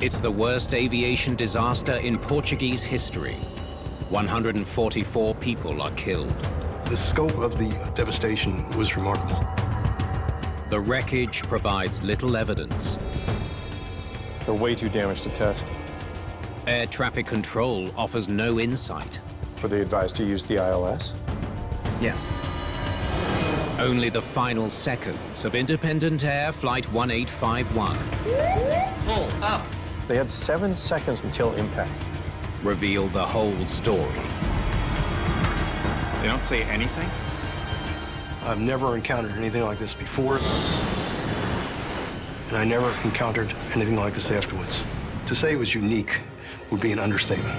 It's the worst aviation disaster in Portuguese history. 144 people are killed. The scope of the devastation was remarkable. The wreckage provides little evidence. They're way too damaged to test. Air traffic control offers no insight. Were they advised to use the ILS? Yes. Only the final seconds of Independent Air Flight 1851 Pull up. They had 7 seconds until impact. reveal the whole story. They don't say anything? I've never encountered anything like this before, and I never encountered anything like this afterwards. To say it was unique would be an understatement.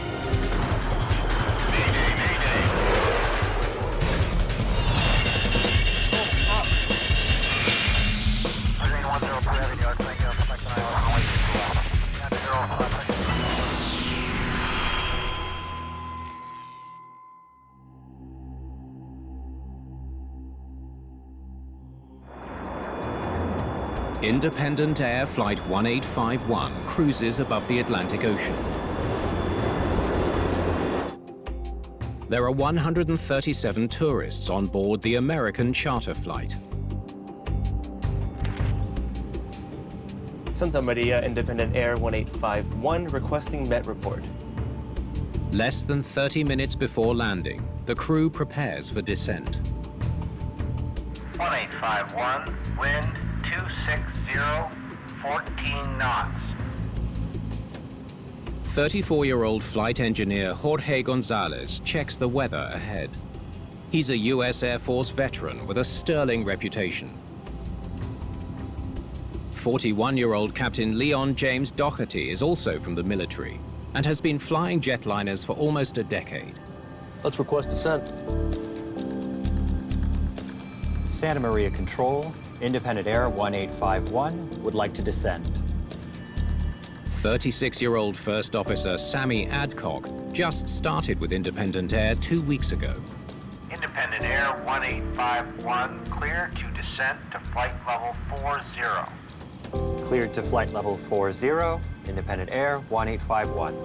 Independent Air Flight 1851 cruises above the Atlantic Ocean. There are 137 tourists on board the American charter flight. Santa Maria Independent Air 1851 requesting Met report. Less than 30 minutes before landing, the crew prepares for descent. 1851, wind 260, 14 knots. 34-year-old flight engineer Jorge Gonzalez checks the weather ahead. He's a U.S. Air Force veteran with a sterling reputation. 41-year-old Captain Leon James Doherty is also from the military and has been flying jetliners for almost a decade. Let's request descent. Santa Maria Control, Independent Air 1851 would like to descend. 36-year-old First Officer Sammy Adcock just started with Independent Air 2 weeks ago. Independent Air 1851, clear to descent to flight level 40. Cleared to flight level 40, Independent Air 1851.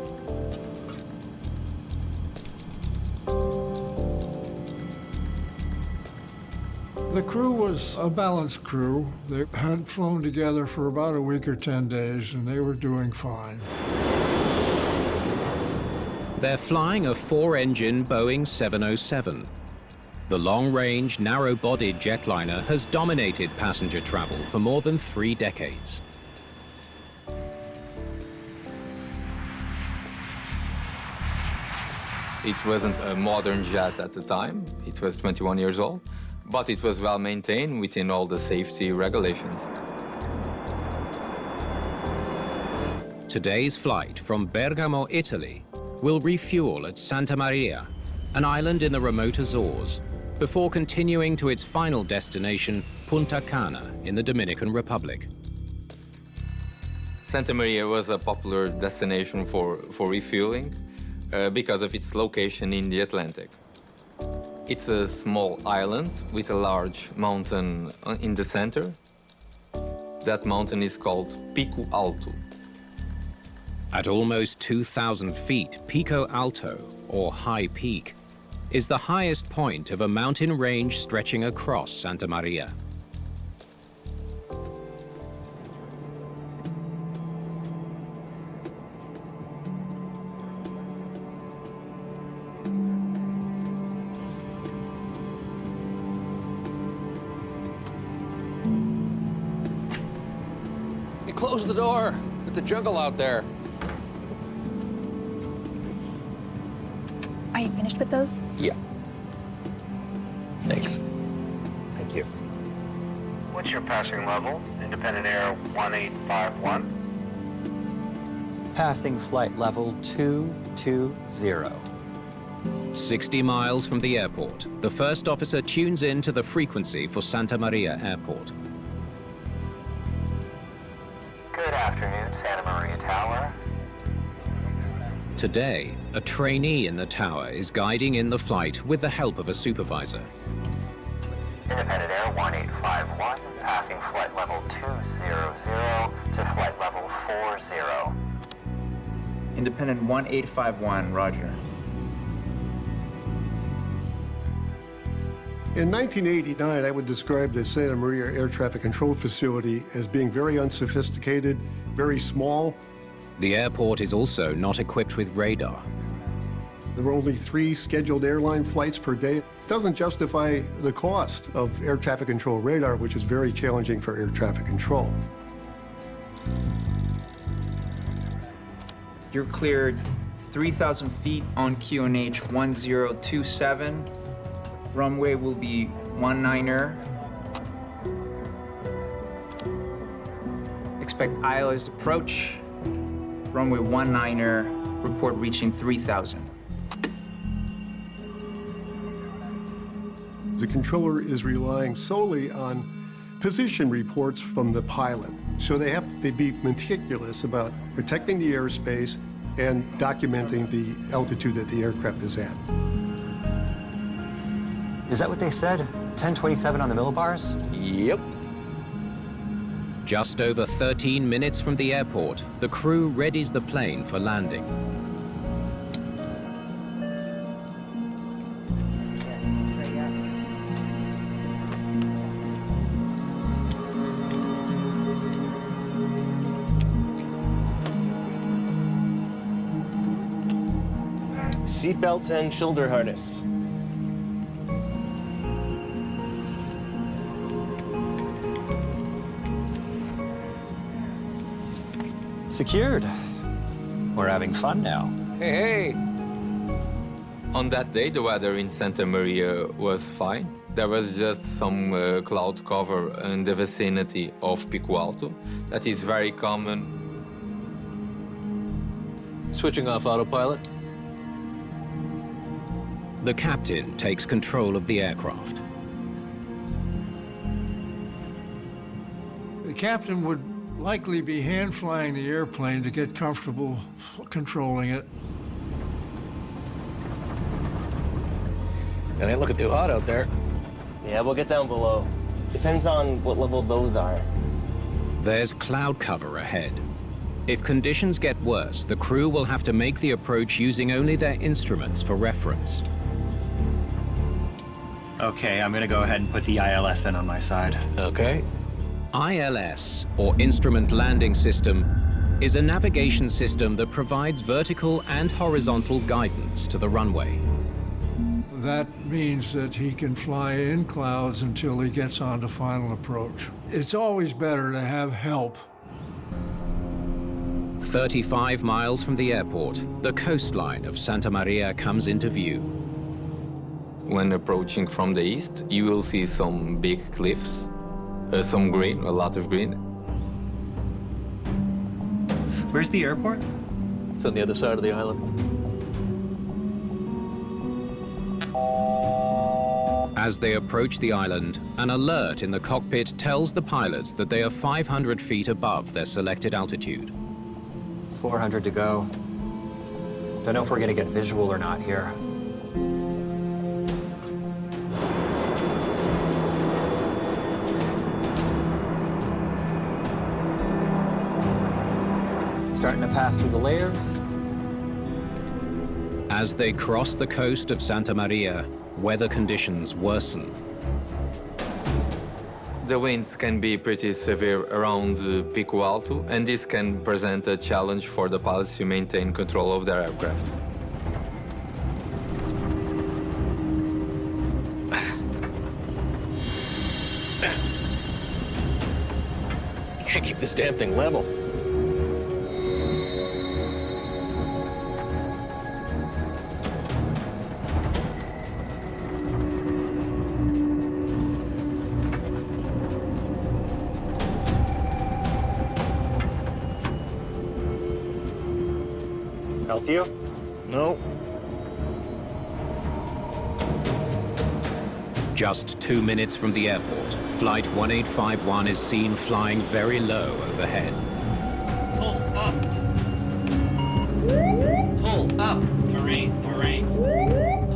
The crew was a balanced crew. They had flown together for about a week or 10 days, and they were doing fine. They're flying a 4-engine Boeing 707. The long-range, narrow-bodied jetliner has dominated passenger travel for more than 3 decades. It wasn't a modern jet at the time. It was 21 years old, but it was well maintained within all the safety regulations. Today's flight from Bergamo, Italy, will refuel at Santa Maria, an island in the remote Azores, before continuing to its final destination, Punta Cana, in the Dominican Republic. Santa Maria was a popular destination for refueling because of its location in the Atlantic. It's a small island with a large mountain in the center. That mountain is called Pico Alto. At almost 2,000 feet, Pico Alto, or High Peak, is the highest point of a mountain range stretching across Santa Maria. Hey, close the door. It's a jungle out there. Are you finished with those? Yeah. Thanks. Thank you. What's your passing level? Independent Air 1851. Passing flight level 220. 60 miles from the airport, the first officer tunes in to the frequency for Santa Maria Airport. Good afternoon, Santa Maria Tower. Today, a trainee in the tower is guiding in the flight with the help of a supervisor. Independent Air 1851, passing flight level 200 to flight level 40. Independent 1851, roger. In 1989, I would describe the Santa Maria Air Traffic Control Facility as being very unsophisticated, very small. The airport is also not equipped with radar. There were only 3 scheduled airline flights per day. It doesn't justify the cost of air traffic control radar, which is very challenging for air traffic control. You're cleared 3,000 feet on QNH 1027. Runway will be 19er. Expect ILS approach. Runway 19er, report reaching 3,000. The controller is relying solely on position reports from the pilot. So they have to be meticulous about protecting the airspace and documenting the altitude that the aircraft is at. Is that what they said? 1027 on the millibars? Yep. Just over 13 minutes from the airport, the crew readies the plane for landing. Seatbelts and shoulder harness. Secured. We're having fun now. Hey, hey. On that day, the weather in Santa Maria was fine. There was just some cloud cover in the vicinity of Pico Alto. That is very common. Switching off autopilot. The captain takes control of the aircraft. The captain would likely be hand flying the airplane to get comfortable controlling it. It ain't looking too hot out there. Yeah, we'll get down below. Depends on what level those are. There's cloud cover ahead. If conditions get worse, the crew will have to make the approach using only their instruments for reference. Okay, I'm gonna go ahead and put the ILS in on my side. Okay. ILS, or Instrument Landing System, is a navigation system that provides vertical and horizontal guidance to the runway. That means that he can fly in clouds until he gets on to final approach. It's always better to have help. 35 miles from the airport, the coastline of Santa Maria comes into view. When approaching from the east, you will see some big cliffs, some green, a lot of green. Where's the airport? It's on the other side of the island. As they approach the island, an alert in the cockpit tells the pilots that they are 500 feet above their selected altitude. 400 to go. Don't know if we're gonna get visual or not here. Starting to pass through the layers. As they cross the coast of Santa Maria, weather conditions worsen. The winds can be pretty severe around Pico Alto, and this can present a challenge for the pilots to maintain control of their aircraft. Can't keep this damn thing level. Help you? No. Just 2 minutes from the airport, Flight 1851 is seen flying very low overhead. Pull up. Pull up. Terrain.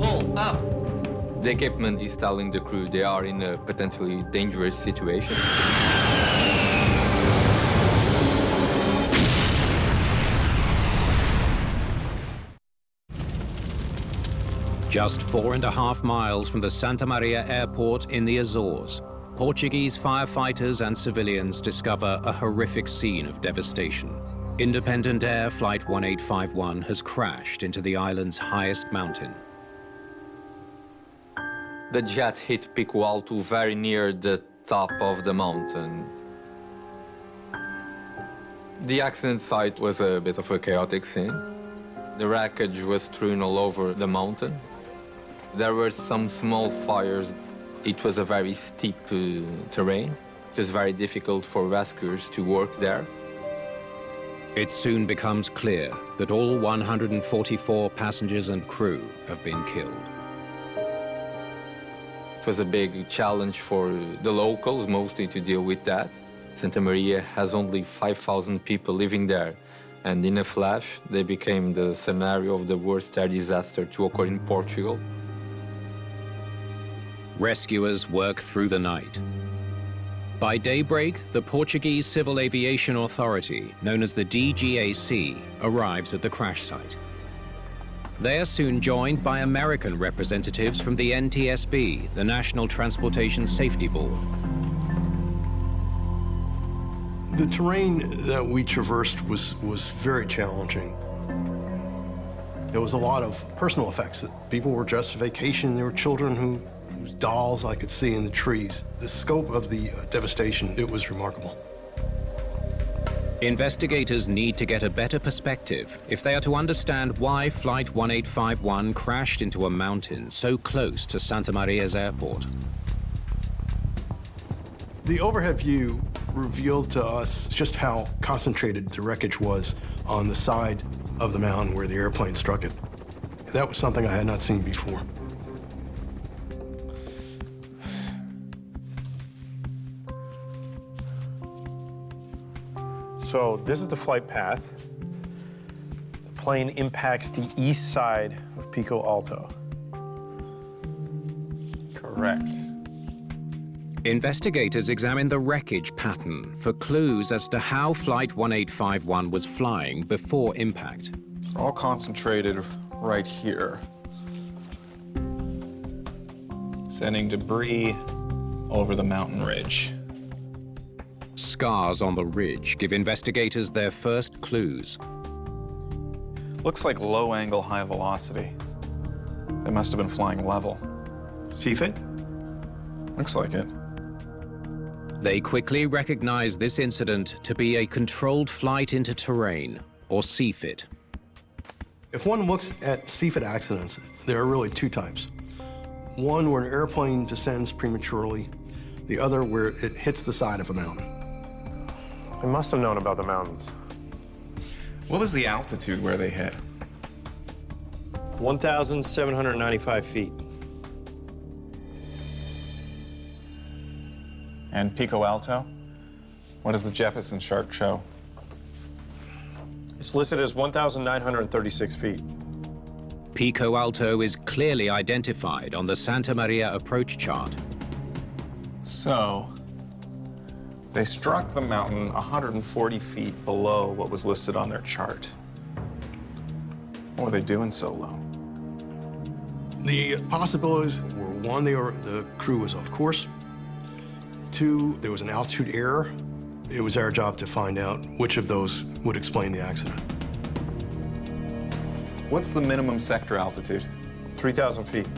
Pull up. The equipment is telling the crew they are in a potentially dangerous situation. Just 4.5 miles from the Santa Maria airport in the Azores, Portuguese firefighters and civilians discover a horrific scene of devastation. Independent Air Flight 1851 has crashed into the island's highest mountain. The jet hit Pico Alto very near the top of the mountain. The accident site was a bit of a chaotic scene. The wreckage was strewn all over the mountain. There were some small fires. It was a very steep terrain. It was very difficult for rescuers to work there. It soon becomes clear that all 144 passengers and crew have been killed. It was a big challenge for the locals, mostly, to deal with that. Santa Maria has only 5,000 people living there, and in a flash, they became the scenario of the worst air disaster to occur in Portugal. Rescuers work through the night. By daybreak, the Portuguese Civil Aviation Authority, known as the DGAC, arrives at the crash site. They are soon joined by American representatives from the NTSB, the National Transportation Safety Board. The terrain that we traversed was very challenging. There was a lot of personal effects. People were just vacationing. There were children whose dolls I could see in the trees. The scope of the devastation, it was remarkable. Investigators need to get a better perspective if they are to understand why Flight 1851 crashed into a mountain so close to Santa Maria's airport. The overhead view revealed to us just how concentrated the wreckage was on the side of the mountain where the airplane struck it. That was something I had not seen before. So this is the flight path. The plane impacts the east side of Pico Alto. Correct. Investigators examine the wreckage pattern for clues as to how Flight 1851 was flying before impact. All concentrated right here. Sending debris over the mountain ridge. Scars on the ridge give investigators their first clues. Looks like low angle, high velocity. They must have been flying level. CFIT? Looks like it. They quickly recognize this incident to be a controlled flight into terrain, or CFIT. If one looks at CFIT accidents, there are really two types. One where an airplane descends prematurely, the other where it hits the side of a mountain. They must have known about the mountains. What was the altitude where they hit? 1,795 feet. And Pico Alto? What does the Jeppesen chart show? It's listed as 1,936 feet. Pico Alto is clearly identified on the Santa Maria approach chart. So, they struck the mountain 140 feet below what was listed on their chart. What were they doing so low? The possibilities were, one, the crew was off course. Two, there was an altitude error. It was our job to find out which of those would explain the accident. What's the minimum sector altitude? 3,000 feet.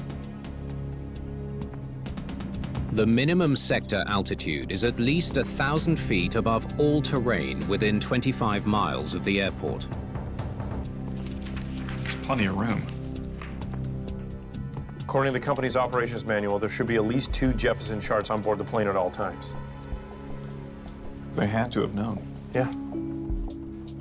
The minimum sector altitude is at least 1,000 feet above all terrain within 25 miles of the airport. There's plenty of room. According to the company's operations manual, there should be at least 2 Jeppesen charts on board the plane at all times. They had to have known. Yeah.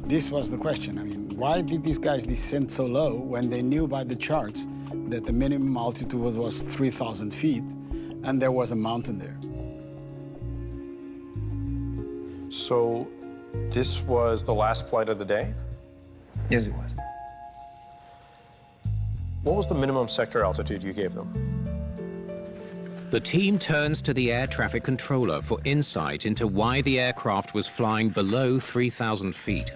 This was the question. I mean, why did these guys descend so low when they knew by the charts that the minimum altitude was 3,000 feet and there was a mountain there? So this was the last flight of the day? Yes, it was. What was the minimum sector altitude you gave them? The team turns to the air traffic controller for insight into why the aircraft was flying below 3,000 feet.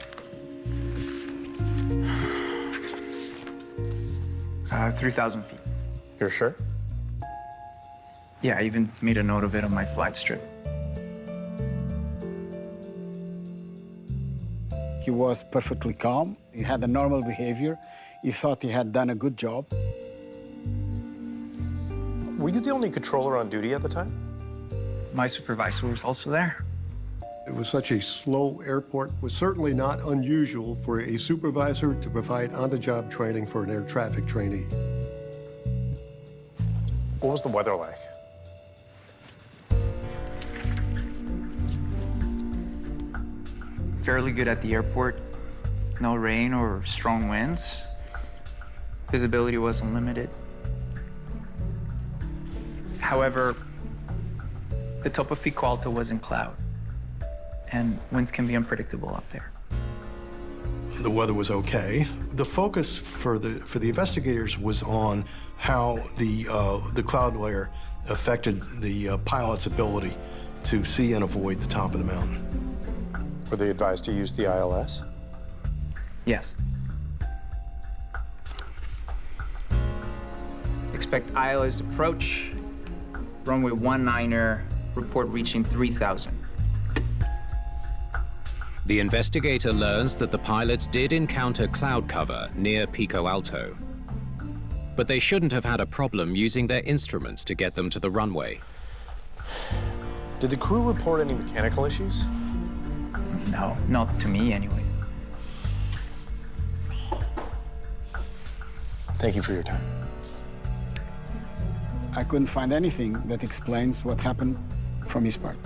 3,000 feet. You're sure? Yeah, I even made a note of it on my flight strip. He was perfectly calm. He had a normal behavior. He thought he had done a good job. Were you the only controller on duty at the time? My supervisor was also there. It was such a slow airport. It was certainly not unusual for a supervisor to provide on-the-job training for an air traffic trainee. What was the weather like? Fairly good at the airport. No rain or strong winds. Visibility was unlimited. However, the top of Pico Alto was in cloud, and winds can be unpredictable up there. The weather was okay. The focus for the investigators was on how the cloud layer affected the pilot's ability to see and avoid the top of the mountain. Were they advised to use the ILS? Yes. Expect ILS approach. Runway 19er, report reaching 3,000. The investigator learns that the pilots did encounter cloud cover near Pico Alto. But they shouldn't have had a problem using their instruments to get them to the runway. Did the crew report any mechanical issues? No, not to me anyway. Thank you for your time. I couldn't find anything that explains what happened from his part.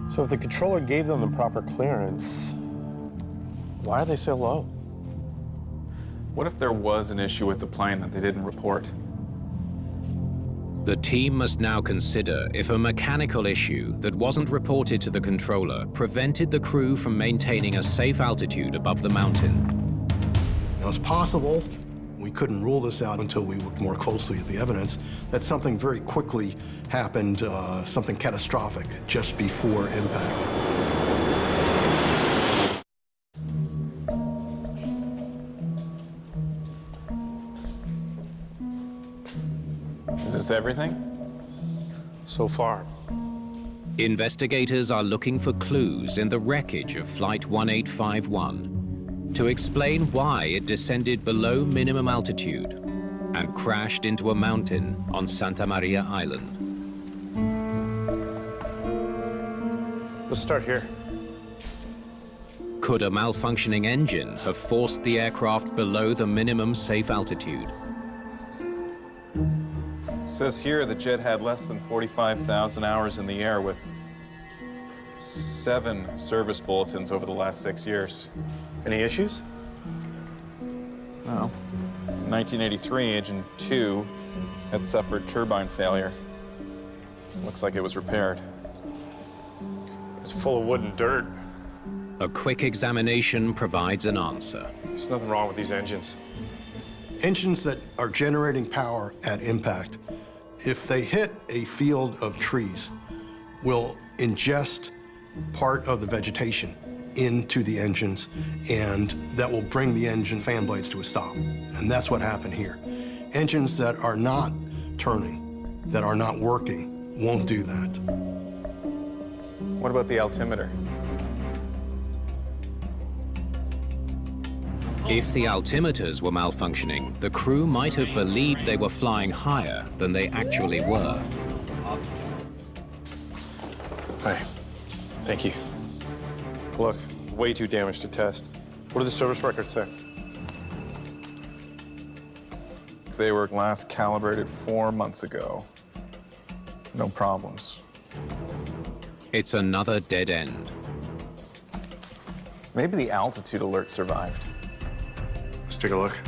So if the controller gave them the proper clearance, why are they so low? What if there was an issue with the plane that they didn't report? The team must now consider if a mechanical issue that wasn't reported to the controller prevented the crew from maintaining a safe altitude above the mountain. Now, it's possible, we couldn't rule this out until we looked more closely at the evidence, that something very quickly happened, something catastrophic, just before impact. Is this everything? So far. Investigators are looking for clues in the wreckage of Flight 1851 to explain why it descended below minimum altitude and crashed into a mountain on Santa Maria Island. Let's start here. Could a malfunctioning engine have forced the aircraft below the minimum safe altitude? It says here the jet had less than 45,000 hours in the air with 7 service bulletins over the last 6 years. Any issues? No. In 1983, Engine 2 had suffered turbine failure. Looks like it was repaired. It's full of wood and dirt. A quick examination provides an answer. There's nothing wrong with these engines. Engines that are generating power at impact, if they hit a field of trees, will ingest part of the vegetation into the engines, and that will bring the engine fan blades to a stop. And that's what happened here. Engines that are not turning, that are not working, won't do that. What about the altimeter? If the altimeters were malfunctioning, the crew might have believed they were flying higher than they actually were. Hi. Thank you. Look, way too damaged to test. What do the service records say? They were last calibrated 4 months ago. No problems. It's another dead end. Maybe the altitude alert survived. Let's take a look.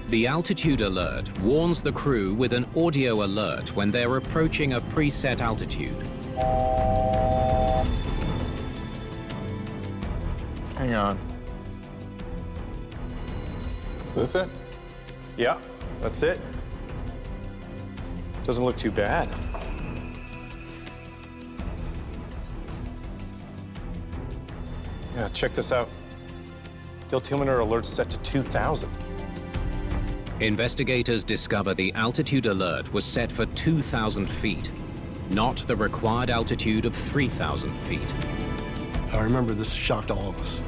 The altitude alert warns the crew with an audio alert when they're approaching a preset altitude. Hang on. Is this it? Yeah, that's it. Doesn't look too bad. Yeah, check this out. The altimeter alert's set to 2,000. Investigators discover the altitude alert was set for 2,000 feet, not the required altitude of 3,000 feet. I remember this shocked all of us.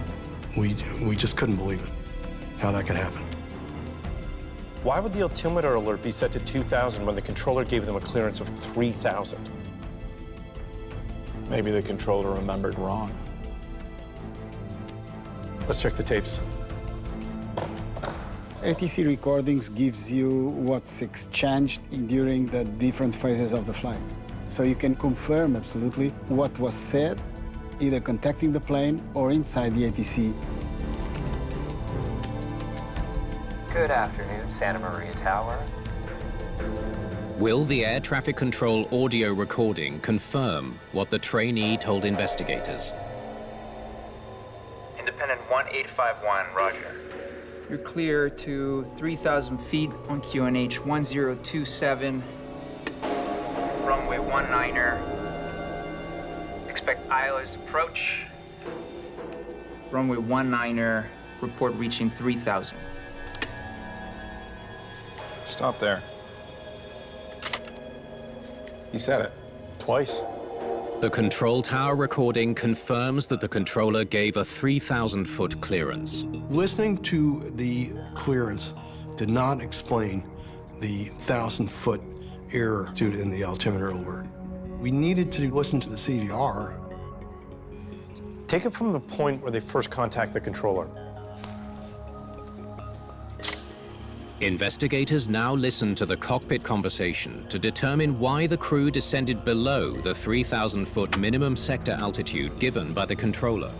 We just couldn't believe it, how that could happen. Why would the altimeter alert be set to 2,000 when the controller gave them a clearance of 3,000? Maybe the controller remembered wrong. Let's check the tapes. ATC recordings gives you what's exchanged during the different phases of the flight. So you can confirm absolutely what was said, either contacting the plane or inside the ATC. Good afternoon, Santa Maria Tower. Will the air traffic control audio recording confirm what the trainee told investigators? Independent 1851, roger. You're clear to 3,000 feet on QNH 1027. Runway 19er. Expect ILS approach. Runway 19er, report reaching 3,000. Stop there. He said it. Twice. The control tower recording confirms that the controller gave a 3,000-foot clearance. Listening to the clearance did not explain the 1,000-foot error in the altimeter alert. We needed to listen to the CVR. Take it from the point where they first contact the controller. Investigators now listen to the cockpit conversation to determine why the crew descended below the 3,000-foot minimum sector altitude given by the controller.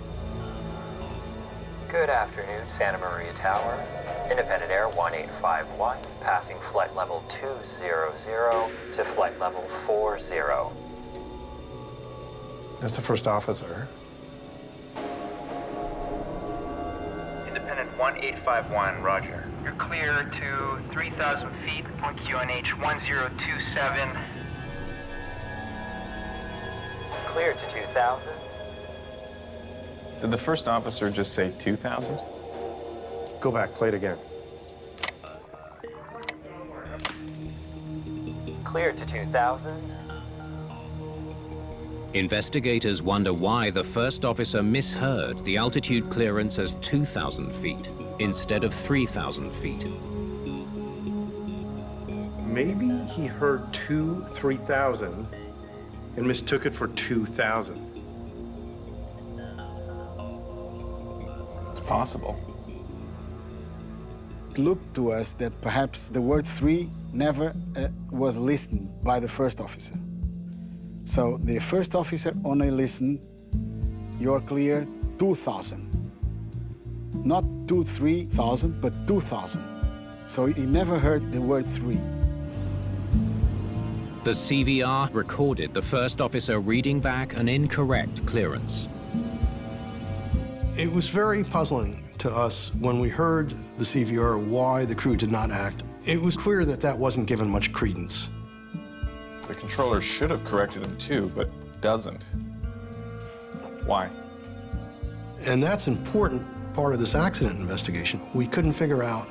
Good afternoon, Santa Maria Tower. Independent Air 1851, passing flight level 200 to flight level 40. That's the first officer. Independent 1851, roger. You're clear to 3,000 feet on QNH 1027. Clear to 2,000. Did the first officer just say 2,000? Go back, play it again. Clear to 2,000. Investigators wonder why the first officer misheard the altitude clearance as 2,000 feet instead of 3,000 feet. Maybe he heard 3,000 and mistook it for 2,000. It's possible. It looked to us that perhaps the word 3 never was listened by the first officer. So the first officer only listened, you're clear 2,000. Not 3,000, but 2,000. So he never heard the word 3. The CVR recorded the first officer reading back an incorrect clearance. It was very puzzling to us when we heard the CVR why the crew did not act. It was clear that that wasn't given much credence. The controller should have corrected him too, but doesn't. Why? And that's an important part of this accident investigation. We couldn't figure out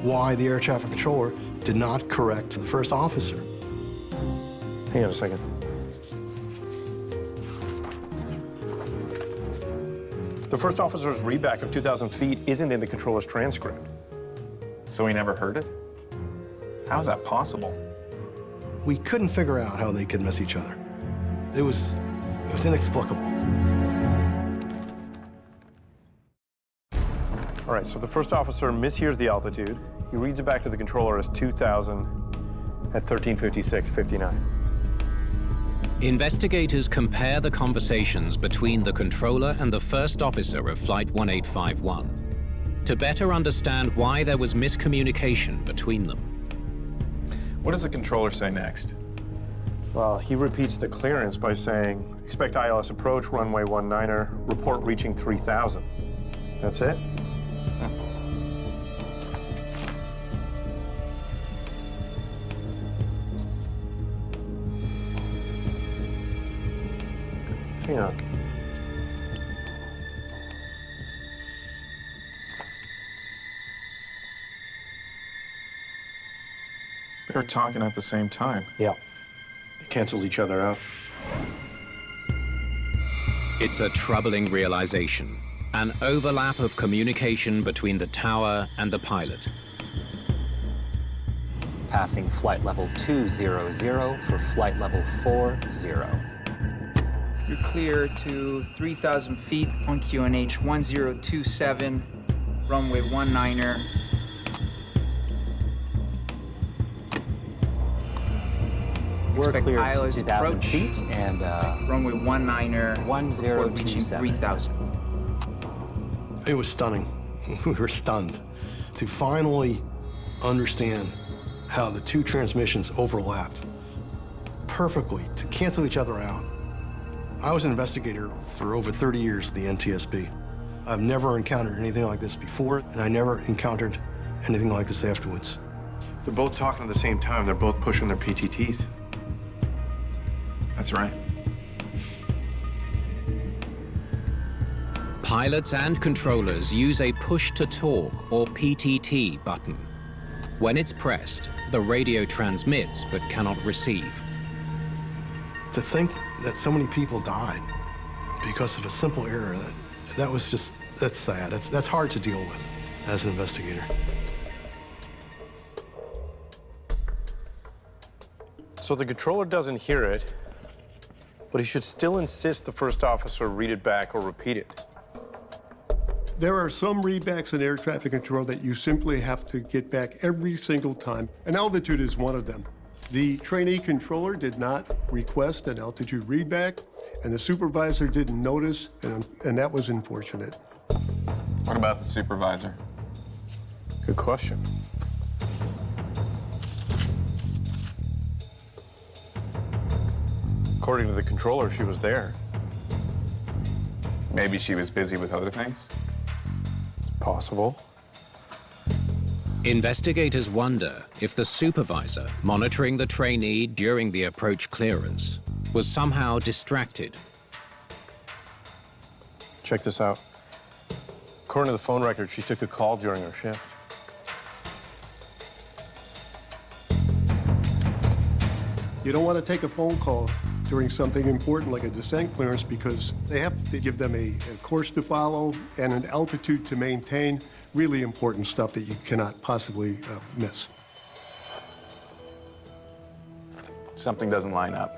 why the air traffic controller did not correct the first officer. Hang on a second. The first officer's readback of 2,000 feet isn't in the controller's transcript. So he never heard it? How is that possible? We couldn't figure out how they could miss each other. It was inexplicable. All right, so the first officer mishears the altitude. He reads it back to the controller as 2,000 at 1356.59. Investigators compare the conversations between the controller and the first officer of Flight 1851 to better understand why there was miscommunication between them. What does the controller say next? Well, he repeats the clearance by saying, expect ILS approach, runway 19er, report reaching 3,000. That's it? Hang on. They were talking at the same time. Yeah. They canceled each other out. It's a troubling realization, an overlap of communication between the tower and the pilot. Passing flight level 200 for flight level 40. You're clear to 3,000 feet on QNH 1027, runway 19er. We're Expect clear to ILS 2,000 approach. feet and Runway 19er, report reaching 1027. 3,000. It was stunning. We were stunned to finally understand how the two transmissions overlapped perfectly, to cancel each other out. I was an investigator for over 30 years at the NTSB. I've never encountered anything like this before, and I never encountered anything like this afterwards. They're both talking at the same time. They're both pushing their PTTs. That's right. Pilots and controllers use a push-to-talk, or PTT, button. When it's pressed, the radio transmits but cannot receive. To think that so many people died because of a simple error, that's sad. That's hard to deal with as an investigator. So the controller doesn't hear it, but he should still insist the first officer read it back or repeat it. There are some readbacks in air traffic control that you simply have to get back every single time, and altitude is one of them. The trainee controller did not request an altitude readback, and the supervisor didn't notice, and that was unfortunate. What about the supervisor? Good question. According to the controller, she was there. Maybe she was busy with other things? Possible. Investigators wonder if the supervisor monitoring the trainee during the approach clearance was somehow distracted. Check this out. According to the phone record, she took a call during her shift. You don't want to take a phone call during something important like a descent clearance because they have to give them a course to follow and an altitude to maintain. Really important stuff that you cannot possibly miss. Something doesn't line up.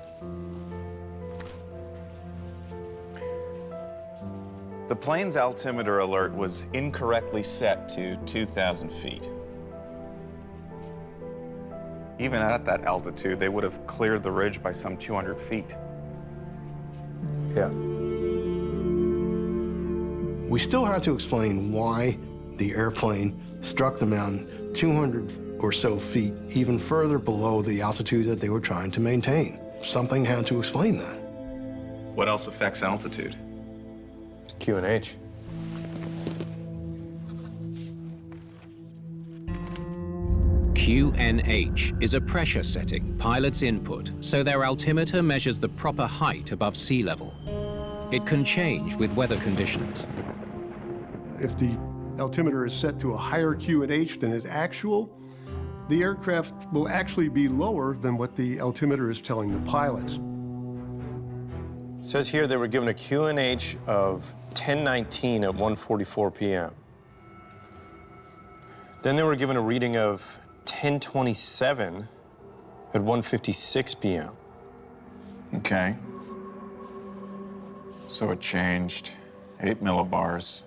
The plane's altimeter alert was incorrectly set to 2,000 feet. Even at that altitude, they would have cleared the ridge by some 200 feet. Yeah. We still had to explain why the airplane struck the mountain 200 or so feet, even further below the altitude that they were trying to maintain. Something had to explain that. What else affects altitude? QNH. QNH is a pressure setting pilots input so their altimeter measures the proper height above sea level. It can change with weather conditions. If the altimeter is set to a higher QNH than is actual, the aircraft will actually be lower than what the altimeter is telling the pilots. It says here they were given a QNH of 1019 at 1:44 p.m. Then they were given a reading of 1027 at 1:56 p.m. Okay. So it changed 8 millibars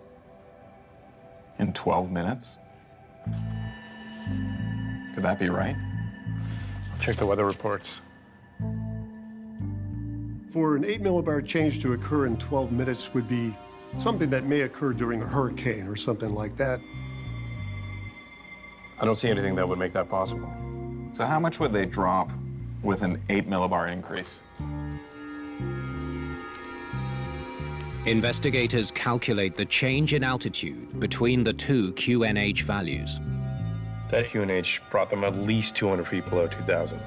in 12 minutes? Could that be right? Check the weather reports. For an 8 millibar change to occur in 12 minutes would be something that may occur during a hurricane or something like that. I don't see anything that would make that possible. So how much would they drop with an 8 millibar increase? Investigators calculate the change in altitude between the two QNH values. That QNH brought them at least 200 feet below 2,000.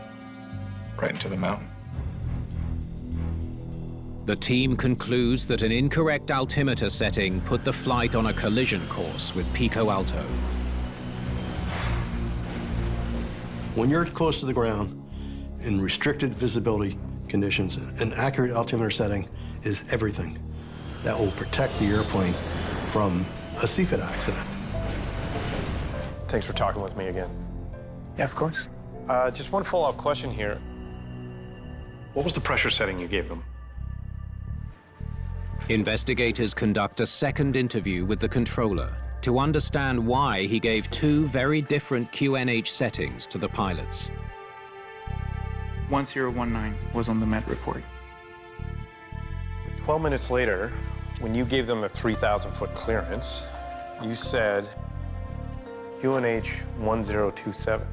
Right into the mountain. The team concludes that an incorrect altimeter setting put the flight on a collision course with Pico Alto. When you're close to the ground in restricted visibility conditions, an accurate altimeter setting is everything. That will protect the airplane from a CFIT accident. Thanks for talking with me again. Yeah, of course. Just one follow-up question here. What was the pressure setting you gave them? Investigators conduct a second interview with the controller to understand why he gave two very different QNH settings to the pilots. 1019 was on the med report. 12 minutes later, when you gave them the 3,000-foot clearance, you said QNH 1027.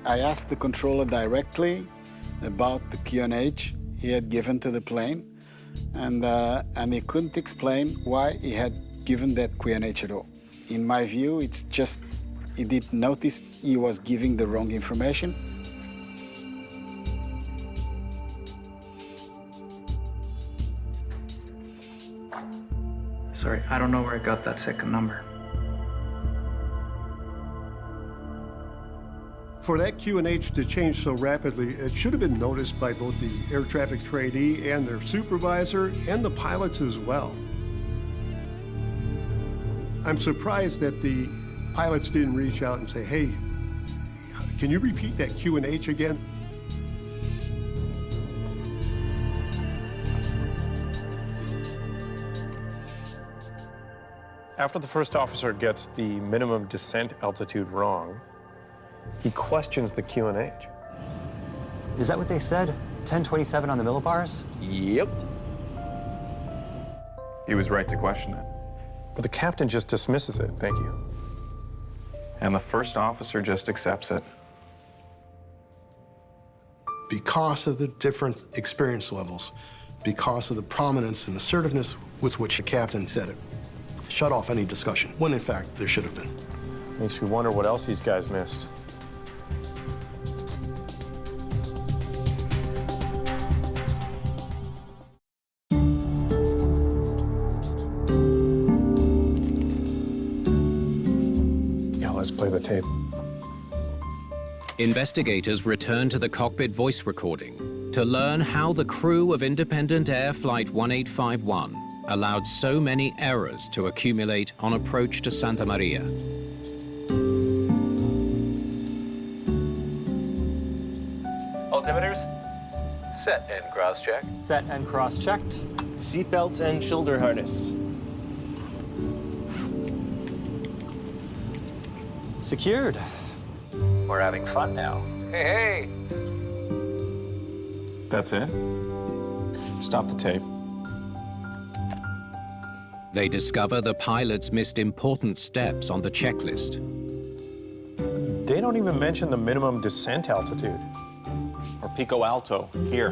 I asked the controller directly about the QNH he had given to the plane, and he couldn't explain why he had given that QNH at all. In my view, it's just he didn't notice he was giving the wrong information. Sorry, I don't know where I got that second number. For that QNH to change so rapidly, it should have been noticed by both the air traffic trainee and their supervisor and the pilots as well. I'm surprised that the pilots didn't reach out and say, hey, can you repeat that QNH again? After the first officer gets the minimum descent altitude wrong, he questions the QNH. Is that what they said? 1027 on the millibars? Yep. He was right to question it. But the captain just dismisses it. Thank you. And the first officer just accepts it. Because of the different experience levels, because of the prominence and assertiveness with which the captain said it, shut off any discussion, when in fact there should have been. Makes me wonder what else these guys missed. Yeah, let's play the tape. Investigators return to the cockpit voice recording to learn how the crew of Independent Air Flight 1851 allowed so many errors to accumulate on approach to Santa Maria. Altimeters? Set and cross-check. Set and cross-checked. Seatbelts and shoulder harness. Secured. We're having fun now. Hey, hey! That's it? Stop the tape. They discover the pilots missed important steps on the checklist. They don't even mention the minimum descent altitude. Or Pico Alto, here.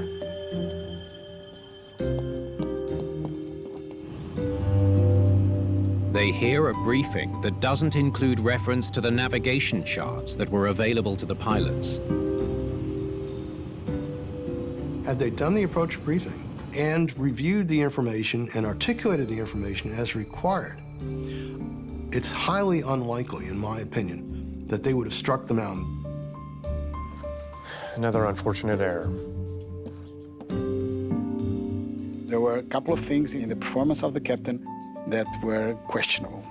They hear a briefing that doesn't include reference to the navigation charts that were available to the pilots. Had they done the approach briefing and reviewed the information and articulated the information as required, it's highly unlikely, in my opinion, that they would have struck the mountain. Another unfortunate error. There were a couple of things in the performance of the captain that were questionable.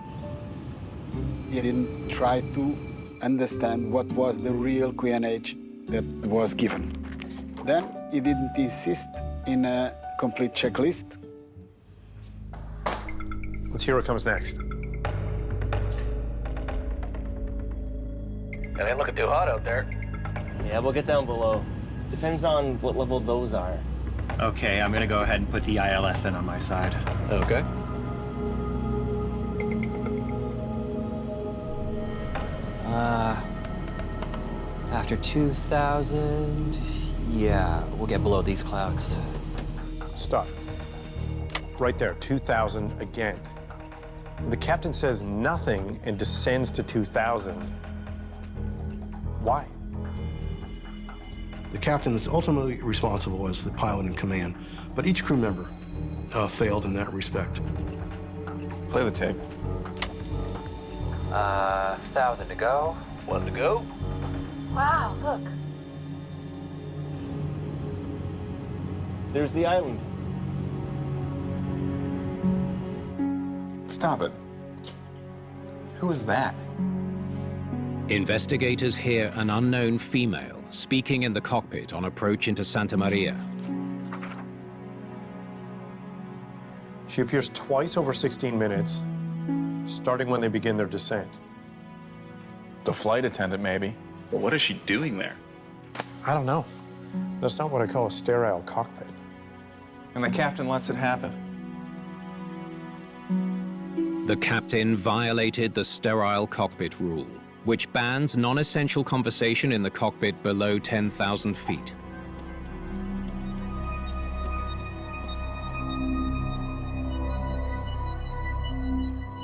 He didn't try to understand what was the real QNH that was given. Then he didn't insist in a complete checklist. Let's hear what comes next. It ain't looking too hot out there. Yeah, we'll get down below. Depends on what level those are. Okay, I'm gonna go ahead and put the ILS in on my side. Okay. After 2,000, yeah, we'll get below these clouds. Stop. Right there, 2,000 again. The captain says nothing and descends to 2,000. Why? The captain is ultimately responsible as the pilot in command, but each crew member failed in that respect. Play the tape. 1,000 to go. 1 to go. Wow, look. There's the island. Stop it. Who is that? Investigators hear an unknown female speaking in the cockpit on approach into Santa Maria. She appears twice over 16 minutes, starting when they begin their descent. The flight attendant, maybe. But what is she doing there? I don't know. That's not what I call a sterile cockpit. And the captain lets it happen. The captain violated the sterile cockpit rule, which bans non-essential conversation in the cockpit below 10,000 feet.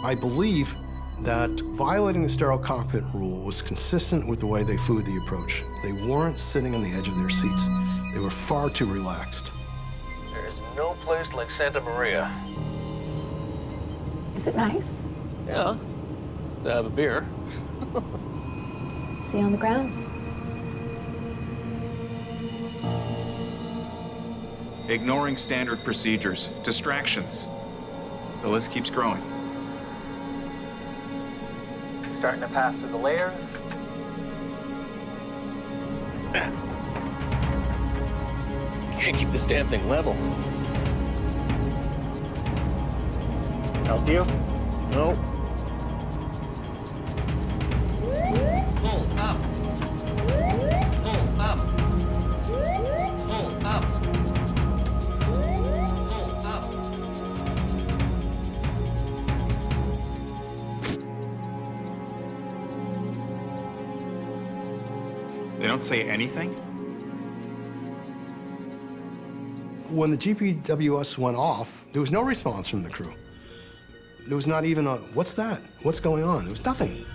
I believe that violating the sterile cockpit rule was consistent with the way they flew the approach. They weren't sitting on the edge of their seats. They were far too relaxed. There's no place like Santa Maria. Is it nice? Yeah. To have a beer. See you on the ground. Ignoring standard procedures, distractions. The list keeps growing. Starting to pass through the layers. Can't keep this damn thing level. Help you? No. Pull up. Pull up. Pull up. Pull up. They don't say anything? When the GPWS went off, there was no response from the crew. There was not even a, what's that? What's going on? There was nothing.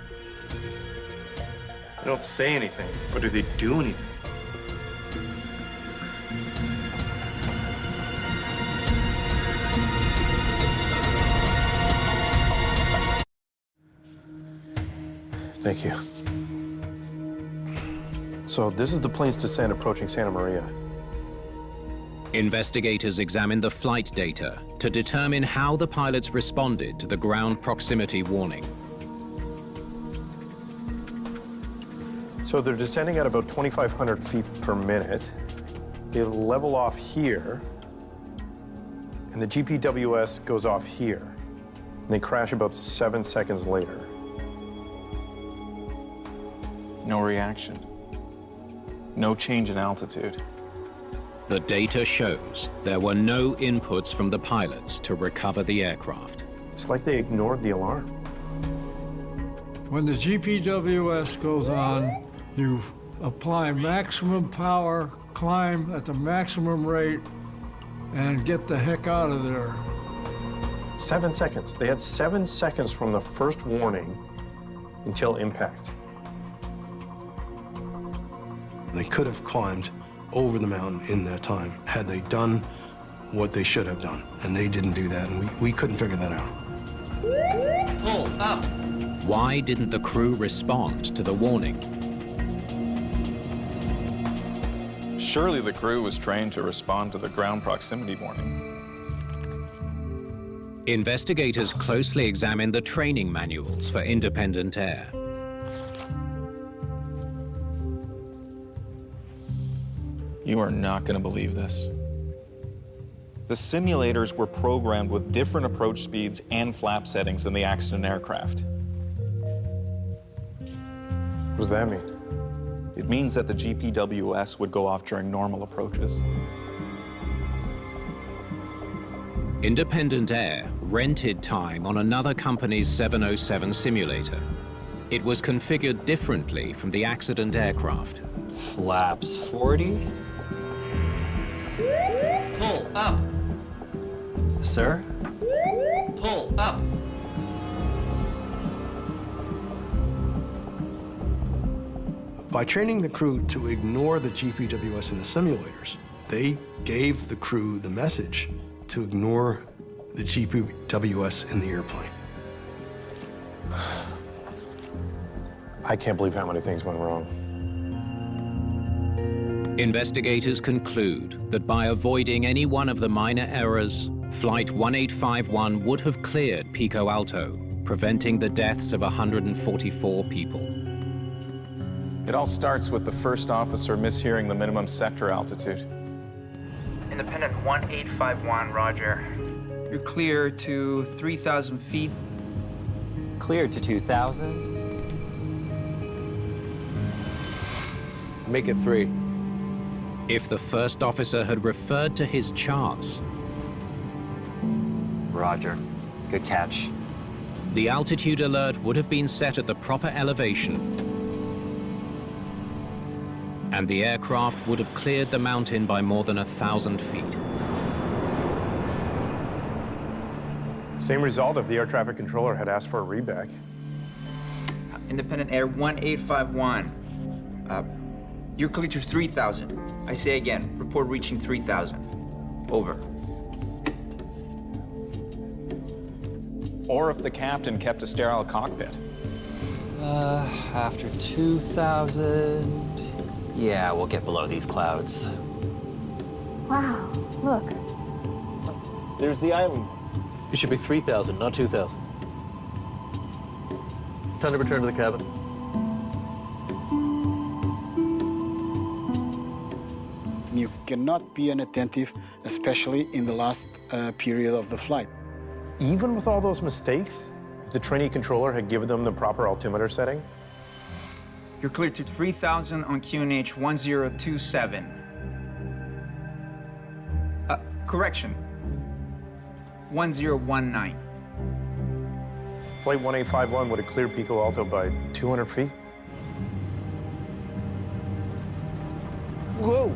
They don't say anything, but do they do anything? Thank you. So this is the plane's descent approaching Santa Maria. Investigators examined the flight data to determine how the pilots responded to the ground proximity warning. So they're descending at about 2,500 feet per minute. They level off here, and the GPWS goes off here. And they crash about 7 seconds later. No reaction. No change in altitude. The data shows there were no inputs from the pilots to recover the aircraft. It's like they ignored the alarm. When the GPWS goes on, you apply maximum power, climb at the maximum rate, and get the heck out of there. 7 seconds. They had 7 seconds from the first warning until impact. They could have climbed over the mountain in that time had they done what they should have done. And they didn't do that, and we couldn't figure that out. Pull up. Why didn't the crew respond to the warning? Surely the crew was trained to respond to the ground proximity warning. Investigators closely examined the training manuals for independent air. You are not going to believe this. The simulators were programmed with different approach speeds and flap settings than the accident aircraft. What does that mean? It means that the GPWS would go off during normal approaches. Independent Air rented time on another company's 707 simulator. It was configured differently from the accident aircraft. Flaps 40. Pull up. Sir? Pull up. By training the crew to ignore the GPWS in the simulators, they gave the crew the message to ignore the GPWS in the airplane. I can't believe how many things went wrong. Investigators conclude that by avoiding any one of the minor errors, Flight 1851 would have cleared Pico Alto, preventing the deaths of 144 people. It all starts with the first officer mishearing the minimum sector altitude. Independent 1851, roger. You're clear to 3,000 feet. Cleared to 2,000. Make it 3. If the first officer had referred to his charts, Roger. Good catch. the altitude alert would have been set at the proper elevation, and the aircraft would have cleared the mountain by more than 1,000 feet. Same result if the air traffic controller had asked for a readback. Independent Air 1851. You're clear to 3,000. I say again, report reaching 3,000. Over. Or if the captain kept a sterile cockpit. After 2,000... Yeah, we'll get below these clouds. Wow, look. There's the island. It should be 3,000, not 2,000. It's time to return to the cabin. You cannot be inattentive, especially in the last period of the flight. Even with all those mistakes, if the trainee controller had given them the proper altimeter setting? You're clear to 3,000 on QNH 1027. Correction. 1019. Flight 1851 would have cleared Pico Alto by 200 feet. Whoa!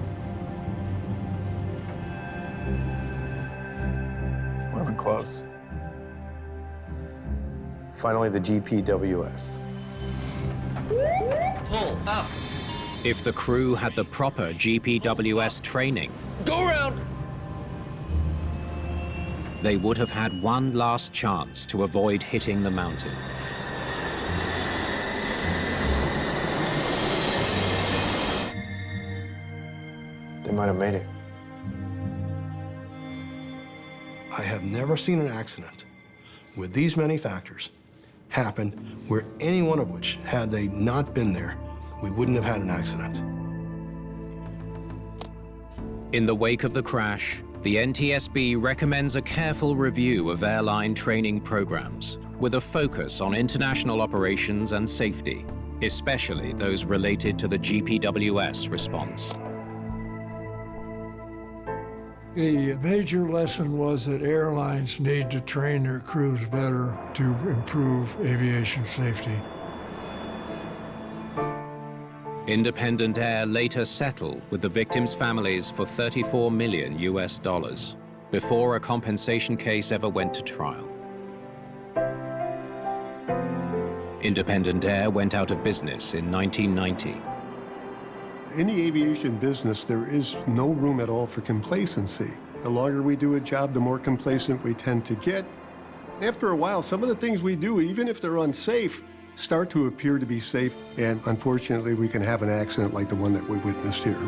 Would have been close. Finally, the GPWS. Pull up. If the crew had the proper GPWS training, Go around! they would have had one last chance to avoid hitting the mountain. They might have made it. I have never seen an accident with these many factors happen where any one of which, had they not been there, we wouldn't have had an accident. In the wake of the crash, the NTSB recommends a careful review of airline training programs with a focus on international operations and safety, especially those related to the GPWS response. The major lesson was that airlines need to train their crews better to improve aviation safety. Independent Air later settled with the victims' families for $34 million before a compensation case ever went to trial. Independent Air went out of business in 1990. In the aviation business, there is no room at all for complacency. The longer we do a job, the more complacent we tend to get. After a while, some of the things we do, even if they're unsafe, start to appear to be safe, and unfortunately, we can have an accident like the one that we witnessed here.